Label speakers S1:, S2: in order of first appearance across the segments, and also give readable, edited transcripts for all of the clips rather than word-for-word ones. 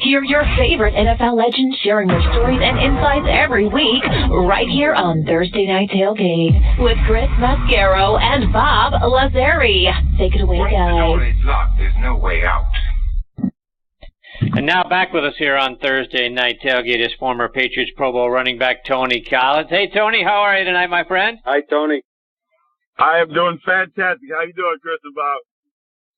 S1: Hear your favorite NFL legends sharing their stories and insights every week, right here on Thursday Night Tailgate with Chris Mascaro and Bob Lazari. Take it away, guys.
S2: There's no way out.
S3: And now back with us here on Thursday Night Tailgate is former Patriots Pro Bowl running back Tony Collins. Hey, Tony, how are you tonight, my friend?
S4: Hi, Tony.
S5: I am doing fantastic. How you doing, Chris and Bob?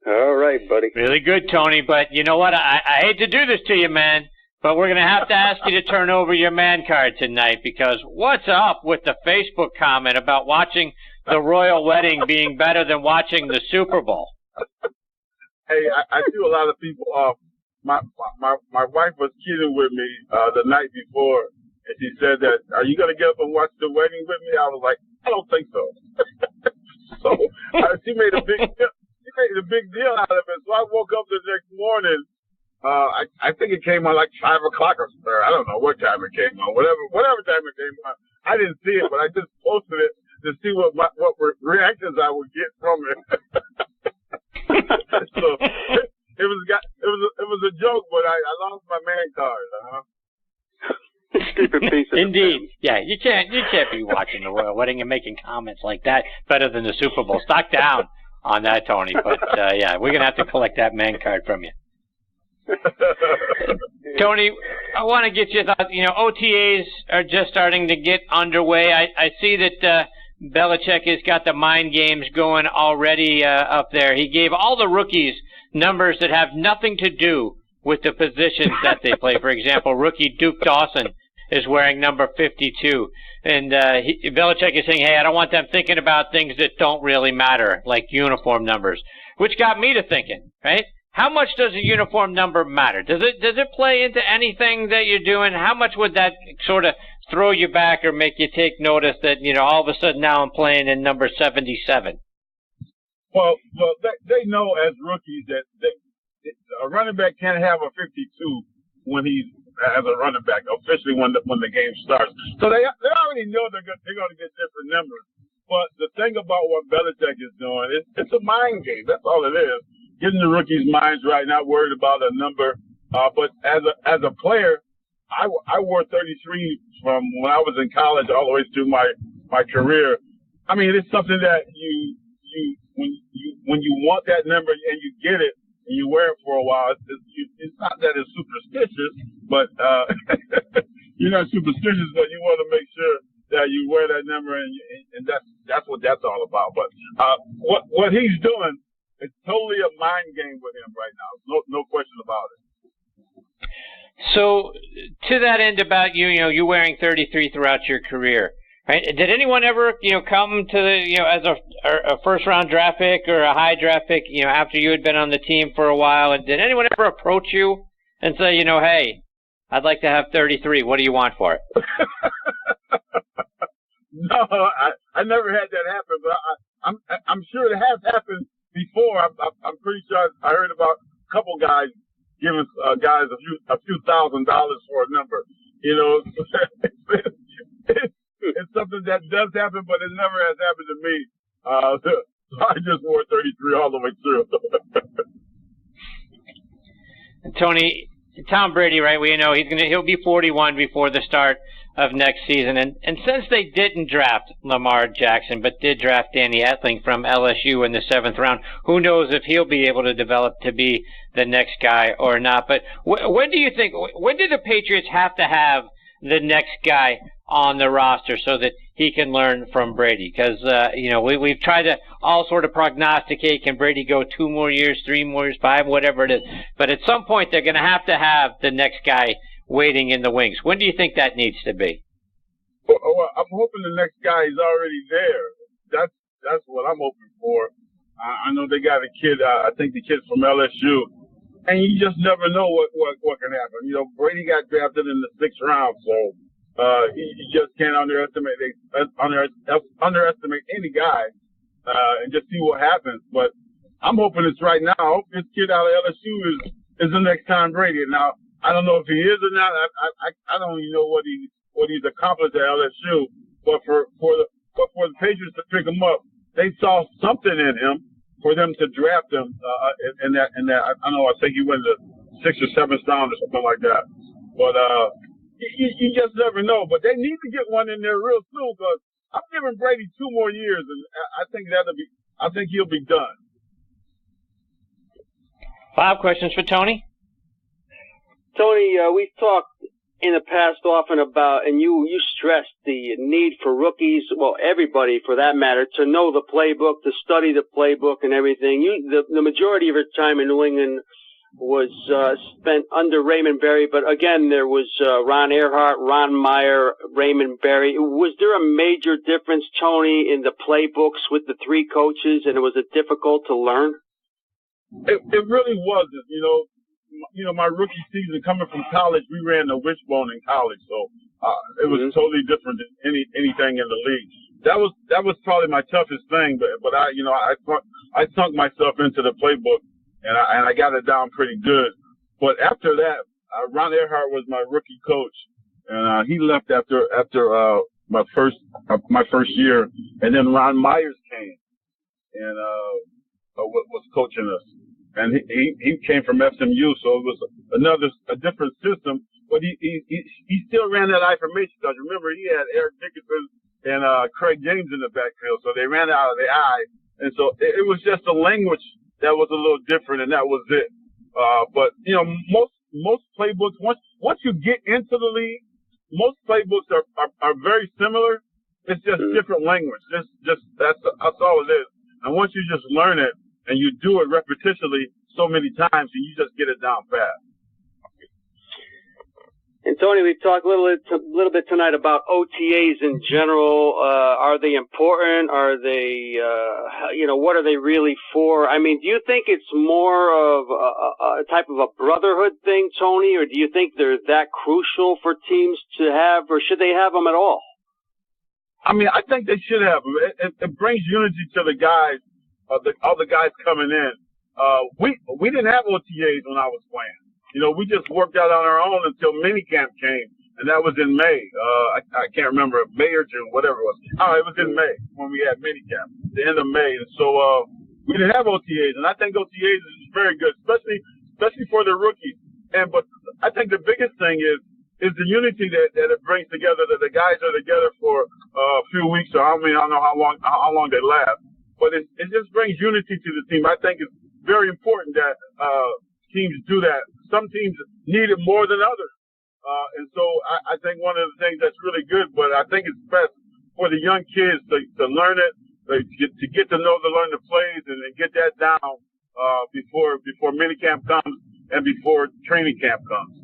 S4: All right, buddy.
S3: Really good, Tony, but you know what? I hate to do this to you, man, but we're going to have to ask you to turn over your man card tonight, because what's up with the Facebook comment about watching the royal wedding being better than watching the Super Bowl?
S5: Hey, I threw a lot of people off. My wife was kidding with me the night before, and she said that, "Are you going to get up and watch the wedding with me?" I was like, "I don't think so." So she made a big deal out of it. So I woke up the next morning. I think it came on like 5 o'clock or something. I don't know what time it came on. Whatever time it came on. I didn't see it, but I just posted it to see what reactions I would get from it. So it was a joke, but I lost my man card.
S3: Indeed. Yeah, you can't be watching the royal wedding and making comments like that better than the Super Bowl. Stock down on that, Tony. But yeah, we're gonna have to collect that man card from you. Tony, I want to get your thoughts. You know, OTAs are just starting to get underway. I see that Belichick has got the mind games going already up there. He gave all the rookies numbers that have nothing to do with the positions that they play. For example, rookie Duke Dawson is wearing number 52. And Belichick is saying, hey, I don't want them thinking about things that don't really matter, like uniform numbers, which got me to thinking, right? How much does a uniform number matter? Does it play into anything that you're doing? How much would that sort of throw you back or make you take notice that, you know, all of a sudden now I'm playing in number 77?
S5: Well, they know as rookies that a running back can't have a 52 when he's as a running back officially when the game starts. So they already know they're going to get different numbers. But the thing about what Belichick is doing, it's a mind game. That's all it is. Getting the rookies' minds right, not worried about a number. But as a player, I wore 33 from when I was in college all the way through my career. I mean, it's something that when you want that number and you get it and you wear it for a while, it's not that it's superstitious, but you're not superstitious, but you want to make sure that you wear that number, and that's what that's all about. But what he's doing, it's totally a mind game with him right now. No question about it.
S3: So to that end about you wearing 33 throughout your career, right? Did anyone ever, come to the, as a first round draft pick or a high draft pick, after you had been on the team for a while, and did anyone ever approach you and say, hey, I'd like to have 33. What do you want for it?
S5: No, I never had that happen, but I'm sure it has happened before. I'm pretty sure I heard about a couple guys giving guys a few $1,000s for a number. It's something that does happen, but it never has happened to me. So I just wore 33 all the way through.
S3: Tony, Tom Brady, right? He'll be 41 before the start of next season, and since they didn't draft Lamar Jackson but did draft Danny Etling from LSU in the 7th round, who knows if he'll be able to develop to be the next guy or not. But when do the Patriots have to have the next guy on the roster so that he can learn from Brady? Because we've tried to all sort of prognosticate, can Brady go 2 more years, 3 more years, 5, whatever it is, but at some point they're going to have the next guy waiting in the wings. When do you think that needs to be?
S5: Well, I'm hoping the next guy is already there. That's what I'm hoping for. I know they got a kid. I think the kid's from LSU, and you just never know what can happen. Brady got drafted in the 6th round, so you just can't underestimate any guy and just see what happens. But I'm hoping it's right now. I hope this kid out of LSU is the next Tom Brady. Now, I don't know if he is or not. I don't even know what he's accomplished at LSU. But for the Patriots to pick him up, they saw something in him for them to draft him. In that, I think he went in the 6th or 7th round or something like that. But you just never know. But they need to get one in there real soon because I'm giving Brady 2 more years, and I think he'll be done.
S3: 5 questions for Tony.
S2: Tony, we've talked in the past often about, and you stressed the need for rookies, well, everybody for that matter, to know the playbook, to study the playbook and everything. The majority of your time in New England was spent under Raymond Berry, but again, there was Ron Earhart, Ron Meyer, Raymond Berry. Was there a major difference, Tony, in the playbooks with the 3 coaches, and was it difficult to learn?
S5: It really wasn't, my rookie season coming from college, we ran the wishbone in college, so it was totally different than anything in the league. That was probably my toughest thing, but I sunk myself into the playbook and I got it down pretty good. But after that, Ron Earhart was my rookie coach, and he left after my first year, and then Ron Myers came and was coaching us. And he came from SMU, so it was a different system. But he still ran that I formation because remember he had Eric Dickerson and Craig James in the backfield, so they ran it out of the I, and so it was just a language that was a little different, and that was it. But most playbooks once you get into the league, most playbooks are very similar. It's just different language. Just that's all it is. And once you just learn it, and you do it repetitively so many times, and you just get it down fast.
S2: And Tony, we've talked a little bit tonight about OTAs in general. Are they important? Are they, what are they really for? I mean, do you think it's more of a type of a brotherhood thing, Tony, or do you think they're that crucial for teams to have, or should they have them at all?
S5: I mean, I think they should have them. It brings unity to the guys. All the guys coming in. We didn't have OTAs when I was playing. We just worked out on our own until minicamp came, and that was in May. I can't remember, May or June, whatever it was. It was in May when we had minicamp, the end of May. And so we didn't have OTAs, and I think OTAs is very good, especially for the rookies. But I think the biggest thing is the unity that it brings together. That the guys are together for a few weeks, or I don't know how long they last. But it just brings unity to the team. I think it's very important that teams do that. Some teams need it more than others. And so I think one of the things that's really good, but I think it's best for the young kids to learn it, to get to learn the plays and get that down before minicamp comes and before training camp comes.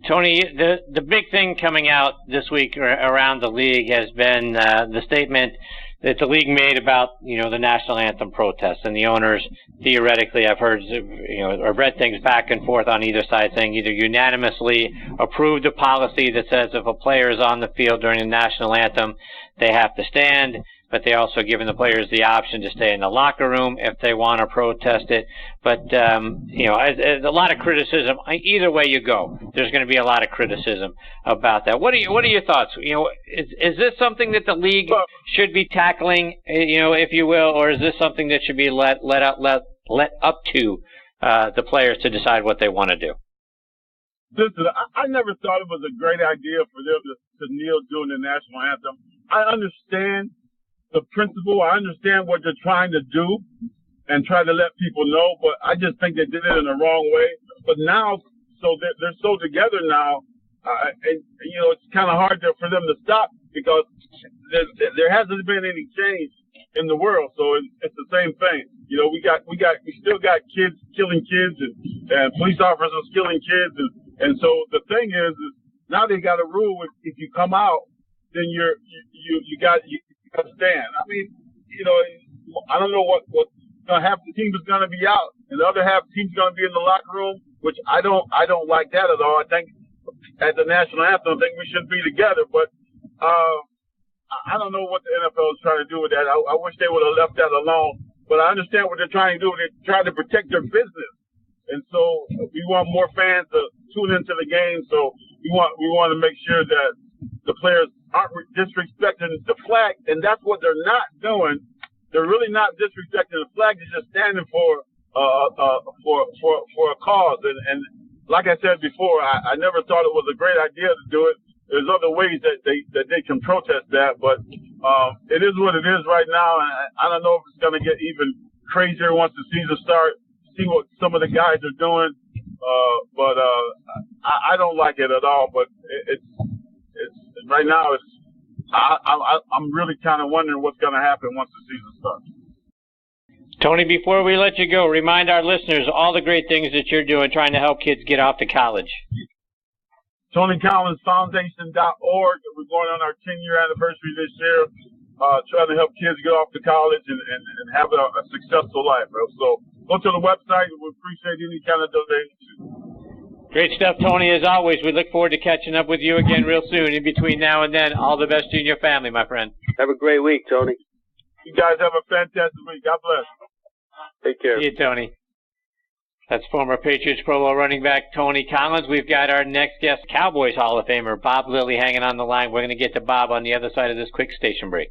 S3: Tony, the big thing coming out this week around the league has been the statement that the league made about, the national anthem protests, and the owners theoretically, I've read things back and forth on either side saying either unanimously approved a policy that says if a player is on the field during the national anthem, they have to stand, but they also given the players the option to stay in the locker room if they want to protest it. But, a lot of criticism. Either way you go, there's going to be a lot of criticism about that. What are your thoughts? Is this something that the league should be tackling, if you will, or is this something that should be let up to the players to decide what they want to do?
S5: Listen, I never thought it was a great idea for them to kneel during the national anthem. I understand the principle. I understand what they're trying to do and try to let people know, but I just think they did it in the wrong way. But now, so they're so together now, and it's kind of hard for them to stop because there hasn't been any change in the world. So it's the same thing. We still got kids killing kids and police officers killing kids, and so the thing is now they got a rule: if you come out, then you got to stand. I mean, I don't know what half the team is going to be out, and the other half the team is going to be in the locker room, which I don't like that at all. I think at the national anthem, I think we should be together, but I don't know what the NFL is trying to do with that. I wish they would have left that alone, but I understand what they're trying to do. They're trying to protect their business, and so we want more fans to tune into the game. So we want to make sure that the players aren't disrespecting the flag, and that's what they're not doing. They're really not disrespecting the flag. They're just standing for for a cause. And like I said before, I never thought it was a great idea to do it. There's other ways that they can protest that, but it is what it is right now. And I don't know if it's going to get even crazier once the season starts. See what some of the guys are doing, but I don't like it at all. But it's right now. I'm really kind of wondering what's going to happen once the season starts.
S3: Tony, before we let you go, remind our listeners all the great things that you're doing trying to help kids get off to college.
S5: TonyCollinsFoundation.org. We're going on our 10-year anniversary this year, trying to help kids get off to college and have a successful life. So go to the website. We appreciate any kind of donation.
S3: Great stuff, Tony, as always. We look forward to catching up with you again real soon. In between now and then, all the best to you and your family, my friend.
S2: Have a great week, Tony.
S5: You guys have a fantastic week. God bless.
S2: Take care.
S3: See you, Tony. That's former Patriots Pro Bowl running back Tony Collins. We've got our next guest, Cowboys Hall of Famer Bob Lilly, hanging on the line. We're going to get to Bob on the other side of this quick station break.